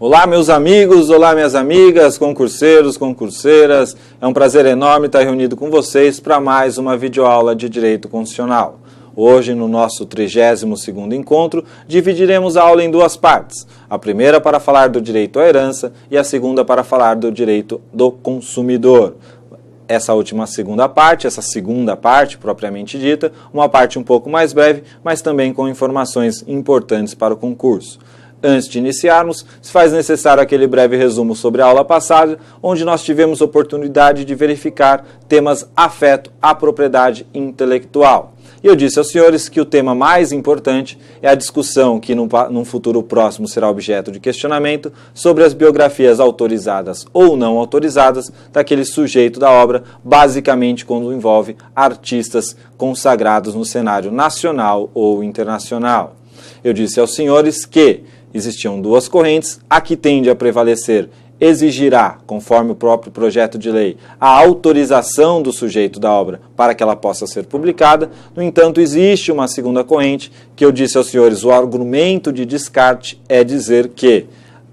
Olá, meus amigos, olá, minhas amigas, concurseiros, concurseiras. É um prazer enorme estar reunido com vocês para mais uma videoaula de Direito Constitucional. Hoje, no nosso 32º encontro, dividiremos a aula em duas partes. A primeira para falar do direito à herança e a segunda para falar do direito do consumidor. Essa segunda parte propriamente dita, uma parte um pouco mais breve, mas também com informações importantes para o concurso. Antes de iniciarmos, se faz necessário aquele breve resumo sobre a aula passada, onde nós tivemos oportunidade de verificar temas afeto à propriedade intelectual. E eu disse aos senhores que o tema mais importante é a discussão que num futuro próximo será objeto de questionamento sobre as biografias autorizadas ou não autorizadas daquele sujeito da obra, basicamente quando envolve artistas consagrados no cenário nacional ou internacional. Eu disse aos senhores que existiam duas correntes, a que tende a prevalecer exigirá, conforme o próprio projeto de lei, a autorização do sujeito da obra para que ela possa ser publicada. No entanto, existe uma segunda corrente que eu disse aos senhores, o argumento de descarte é dizer que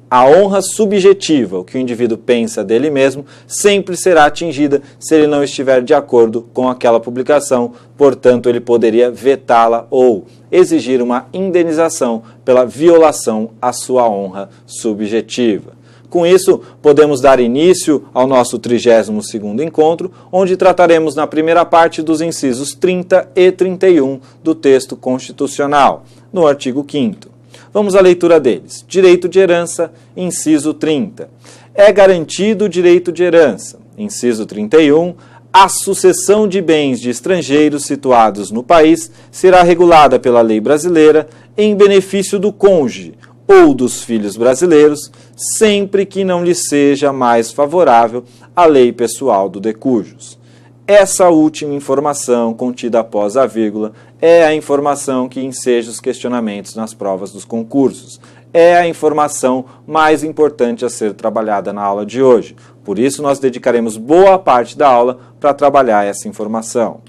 a honra subjetiva, o que o indivíduo pensa dele mesmo, sempre será atingida se ele não estiver de acordo com aquela publicação, portanto, ele poderia vetá-la ou exigir uma indenização pela violação à sua honra subjetiva. Com isso, podemos dar início ao nosso 32º encontro, onde trataremos na primeira parte dos incisos 30 e 31 do texto constitucional, no artigo 5º. Vamos à leitura deles. Direito de herança, inciso 30. É garantido o direito de herança. Inciso 31. A sucessão de bens de estrangeiros situados no país será regulada pela lei brasileira em benefício do cônjuge ou dos filhos brasileiros, sempre que não lhe seja mais favorável a lei pessoal do decujus. Essa última informação, contida após a vírgula, é a informação que enseja os questionamentos nas provas dos concursos. É a informação mais importante a ser trabalhada na aula de hoje. Por isso, nós dedicaremos boa parte da aula para trabalhar essa informação.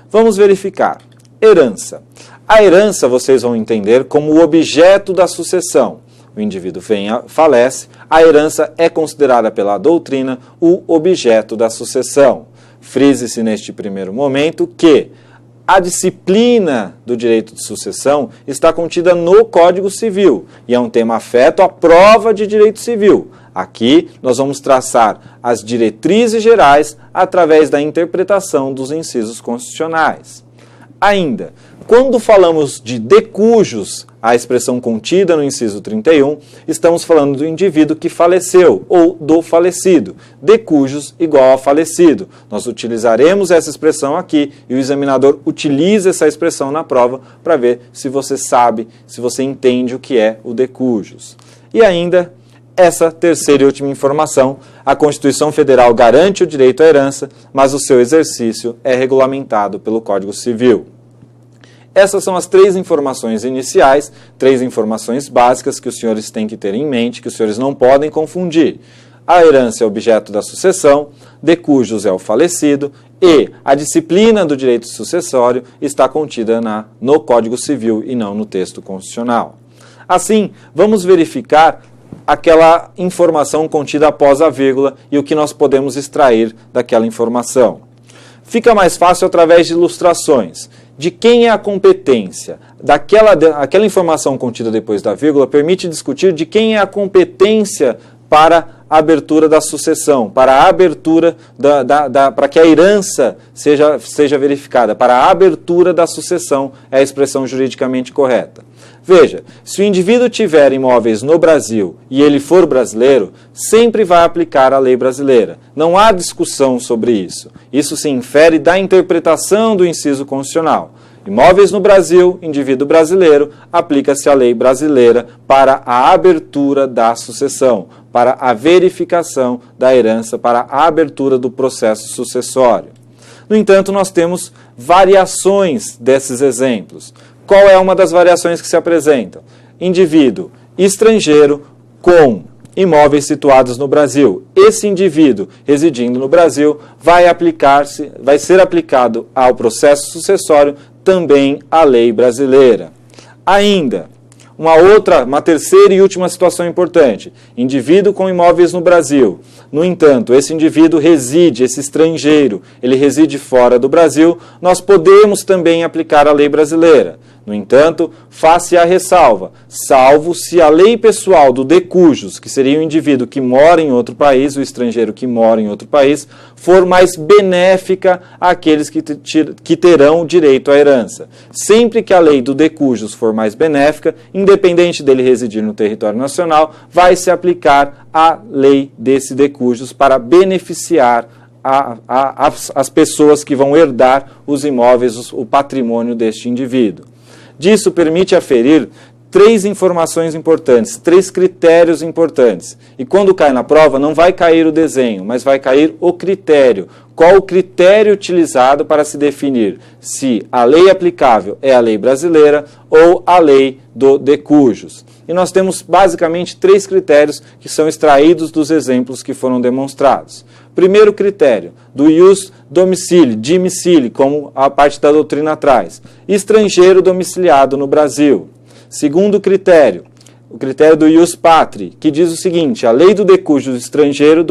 Vamos verificar. Herança. A herança, vocês vão entender como o objeto da sucessão. O indivíduo falece, a herança é considerada pela doutrina o objeto da sucessão. Frise-se neste primeiro momento que a disciplina do direito de sucessão está contida no Código Civil e é um tema afeto à prova de direito civil. Aqui nós vamos traçar as diretrizes gerais através da interpretação dos incisos constitucionais. Ainda, quando falamos de decujus, a expressão contida no inciso 31, estamos falando do indivíduo que faleceu ou do falecido. Decujus igual a falecido. Nós utilizaremos essa expressão aqui e o examinador utiliza essa expressão na prova para ver se você sabe, se você entende o que é o decujus. E ainda, essa terceira e última informação, a Constituição Federal garante o direito à herança, mas o seu exercício é regulamentado pelo Código Civil. Essas são as três informações iniciais, três informações básicas que os senhores têm que ter em mente, que os senhores não podem confundir. A herança é objeto da sucessão, decujus é o falecido e a disciplina do direito sucessório está contida no Código Civil e não no texto constitucional. Assim, vamos verificar aquela informação contida após a vírgula e o que nós podemos extrair daquela informação. Fica mais fácil através de ilustrações. De quem é a competência? Aquela informação contida depois da vírgula permite discutir de quem é a competência para a abertura da sucessão, para a abertura para que a herança seja verificada, para a abertura da sucessão é a expressão juridicamente correta. Veja, se o indivíduo tiver imóveis no Brasil e ele for brasileiro, sempre vai aplicar a lei brasileira. Não há discussão sobre isso. Isso se infere da interpretação do inciso constitucional. Imóveis no Brasil, indivíduo brasileiro, aplica-se a lei brasileira para a abertura da sucessão, para a verificação da herança, para a abertura do processo sucessório. No entanto, nós temos variações desses exemplos. Qual é uma das variações que se apresentam? Indivíduo estrangeiro com imóveis situados no Brasil. Esse indivíduo residindo no Brasil vai ser aplicado ao processo sucessório também a lei brasileira. Ainda, Uma terceira e última situação importante. Indivíduo com imóveis no Brasil. No entanto, esse indivíduo reside, esse estrangeiro, ele reside fora do Brasil, nós podemos também aplicar a lei brasileira. No entanto, face a ressalva, salvo se a lei pessoal do de cujos, que seria o indivíduo que mora em outro país, o estrangeiro que mora em outro país, for mais benéfica àqueles que terão direito à herança. Sempre que a lei do de cujos for mais benéfica, independente dele residir no território nacional, vai se aplicar a lei desse de cujos para beneficiar as pessoas que vão herdar os imóveis, o patrimônio deste indivíduo. Disso permite aferir 3 informações importantes, 3 critérios importantes. E quando cai na prova, não vai cair o desenho, mas vai cair o critério. Qual o critério utilizado para se definir se a lei aplicável é a lei brasileira ou a lei do de cujos? E nós temos basicamente 3 critérios que são extraídos dos exemplos que foram demonstrados. Primeiro critério, do ius domicili, como a parte da doutrina traz. Estrangeiro domiciliado no Brasil. Segundo critério, o critério do ius patri, que diz o seguinte: a lei do de cujos estrangeiro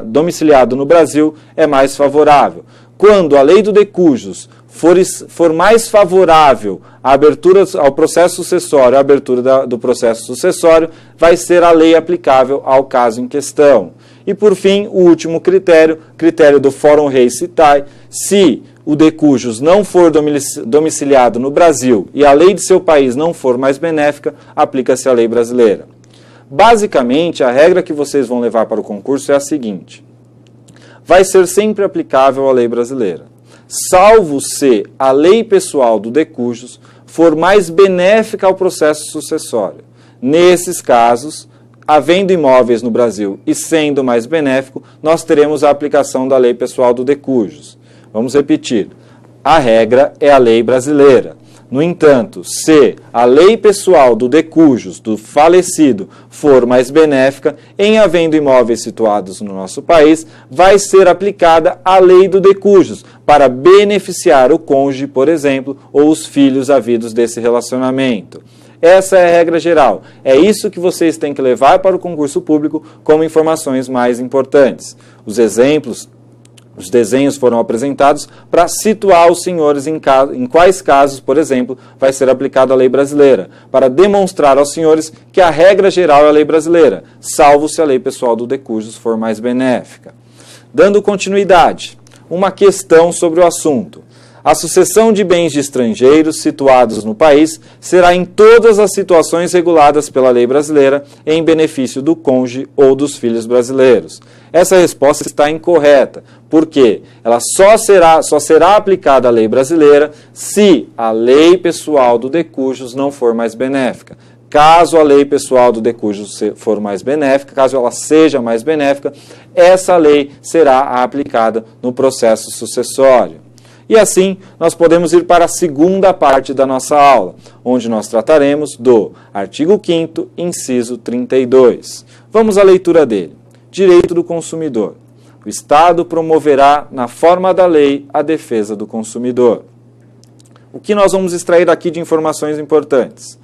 domiciliado no Brasil é mais favorável. Quando a lei do de cujos for mais favorável à abertura ao processo sucessório, à abertura do processo sucessório, vai ser a lei aplicável ao caso em questão. E, por fim, o último critério do Fórum Res Citae, se o de cujos não for domiciliado no Brasil e a lei de seu país não for mais benéfica, aplica-se a lei brasileira. Basicamente, a regra que vocês vão levar para o concurso é a seguinte: vai ser sempre aplicável a lei brasileira, salvo se a lei pessoal do de cujos for mais benéfica ao processo sucessório. Nesses casos, havendo imóveis no Brasil e sendo mais benéfico, nós teremos a aplicação da lei pessoal do de cujos. Vamos repetir. A regra é a lei brasileira. No entanto, se a lei pessoal do de cujos, do falecido, for mais benéfica, em havendo imóveis situados no nosso país, vai ser aplicada a lei do de cujos, para beneficiar o cônjuge, por exemplo, ou os filhos havidos desse relacionamento. Essa é a regra geral. É isso que vocês têm que levar para o concurso público como informações mais importantes. Os exemplos, os desenhos foram apresentados para situar os senhores em quais casos, por exemplo, vai ser aplicada a lei brasileira, para demonstrar aos senhores que a regra geral é a lei brasileira, salvo se a lei pessoal do de cujos for mais benéfica. Dando continuidade, uma questão sobre o assunto. A sucessão de bens de estrangeiros situados no país será em todas as situações reguladas pela lei brasileira em benefício do cônjuge ou dos filhos brasileiros. Essa resposta está incorreta, porque ela só será aplicada a lei brasileira se a lei pessoal do de cujos não for mais benéfica. Caso a lei pessoal do de cujos for mais benéfica, caso ela seja mais benéfica, essa lei será aplicada no processo sucessório. E assim, nós podemos ir para a segunda parte da nossa aula, onde nós trataremos do artigo 5º, inciso 32. Vamos à leitura dele. Direito do consumidor. O Estado promoverá, na forma da lei, a defesa do consumidor. O que nós vamos extrair aqui de informações importantes?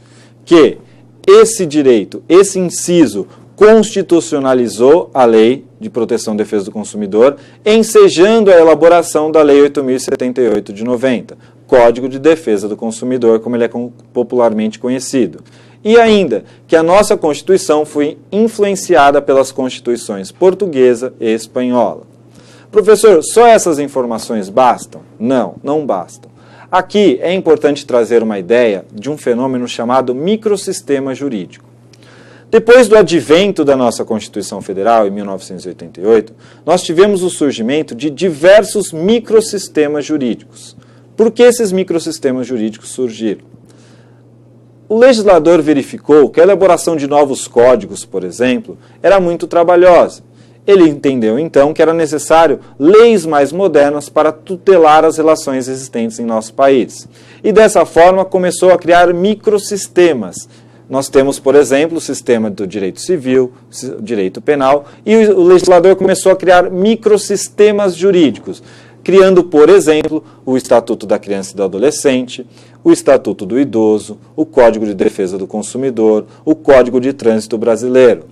Que esse direito, esse inciso, constitucionalizou a Lei de Proteção e Defesa do Consumidor, ensejando a elaboração da Lei 8.078 de 90, Código de Defesa do Consumidor, como ele é popularmente conhecido. E ainda, que a nossa Constituição foi influenciada pelas Constituições portuguesa e espanhola. Professor, só essas informações bastam? Não, não bastam. Aqui é importante trazer uma ideia de um fenômeno chamado microsistema jurídico. Depois do advento da nossa Constituição Federal, em 1988, nós tivemos o surgimento de diversos microsistemas jurídicos. Por que esses microsistemas jurídicos surgiram? O legislador verificou que a elaboração de novos códigos, por exemplo, era muito trabalhosa. Ele entendeu, então, que era necessário leis mais modernas para tutelar as relações existentes em nosso país. E dessa forma começou a criar microsistemas. Nós temos, por exemplo, o sistema do direito civil, direito penal, e o legislador começou a criar microsistemas jurídicos. criando, por exemplo, o Estatuto da Criança e do Adolescente, o Estatuto do Idoso, o Código de Defesa do Consumidor, o Código de Trânsito Brasileiro.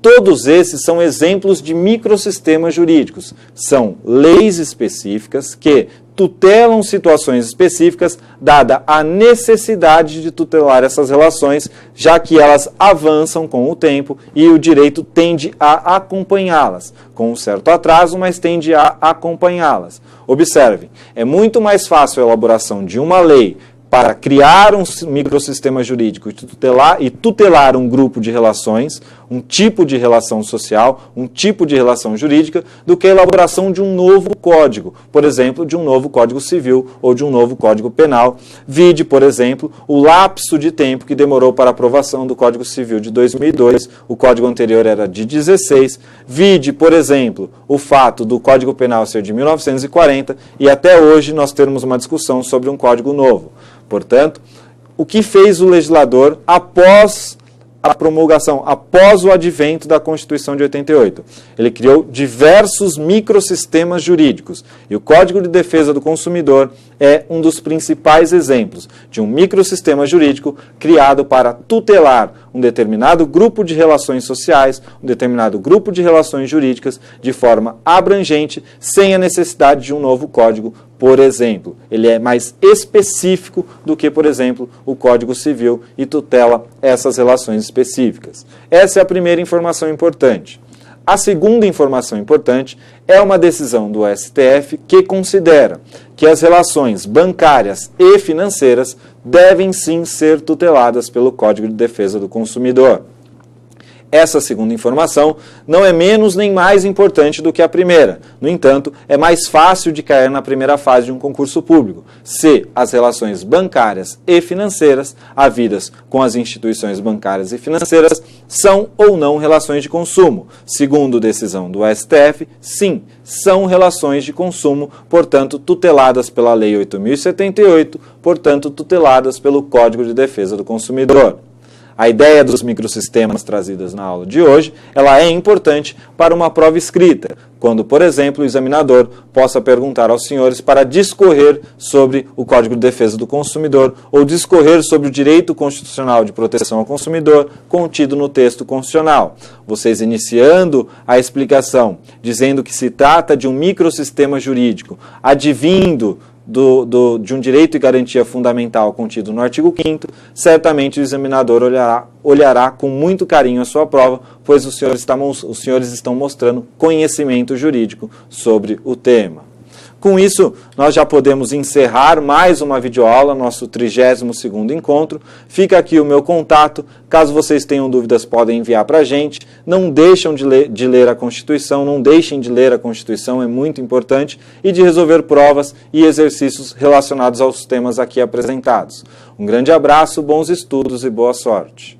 Todos esses são exemplos de microsistemas jurídicos. São leis específicas que tutelam situações específicas, dada a necessidade de tutelar essas relações, já que elas avançam com o tempo e o direito tende a acompanhá-las. Com um certo atraso, mas tende a acompanhá-las. Observem, é muito mais fácil a elaboração de uma lei para criar um microsistema jurídico e tutelar um grupo de relações, um tipo de relação social, um tipo de relação jurídica, do que a elaboração de um novo código, por exemplo, de um novo Código Civil ou de um novo Código Penal. Vide, por exemplo, o lapso de tempo que demorou para a aprovação do Código Civil de 2002, o código anterior era de 16. Vide, por exemplo, o fato do Código Penal ser de 1940 e até hoje nós termos uma discussão sobre um código novo. Portanto, o que fez o legislador após a promulgação, após o advento da Constituição de 88? Ele criou diversos microsistemas jurídicos. E o Código de Defesa do Consumidor é um dos principais exemplos de um microsistema jurídico criado para tutelar um determinado grupo de relações sociais, um determinado grupo de relações jurídicas de forma abrangente, sem a necessidade de um novo código, por exemplo. Ele é mais específico do que, por exemplo, o Código Civil e tutela essas relações específicas. Essa é a primeira informação importante. A segunda informação importante é uma decisão do STF que considera que as relações bancárias e financeiras devem sim ser tuteladas pelo Código de Defesa do Consumidor. Essa segunda informação não é menos nem mais importante do que a primeira. No entanto, é mais fácil de cair na primeira fase de um concurso público, se as relações bancárias e financeiras havidas com as instituições bancárias e financeiras são ou não relações de consumo. Segundo decisão do STF, sim, são relações de consumo, portanto, tuteladas pela Lei 8.078, portanto, tuteladas pelo Código de Defesa do Consumidor. A ideia dos microsistemas trazidas na aula de hoje, ela é importante para uma prova escrita, quando, por exemplo, o examinador possa perguntar aos senhores para discorrer sobre o Código de Defesa do Consumidor ou discorrer sobre o direito constitucional de proteção ao consumidor contido no texto constitucional. Vocês iniciando a explicação, dizendo que se trata de um microsistema jurídico, advindo de um direito e garantia fundamental contido no artigo 5º, certamente o examinador olhará com muito carinho a sua prova, pois os senhores estão mostrando conhecimento jurídico sobre o tema. Com isso, nós já podemos encerrar mais uma videoaula, nosso 32º encontro. Fica aqui o meu contato. Caso vocês tenham dúvidas, podem enviar para a gente. Não deixem de ler a Constituição, não deixem de ler a Constituição, é muito importante, e de resolver provas e exercícios relacionados aos temas aqui apresentados. Um grande abraço, bons estudos e boa sorte.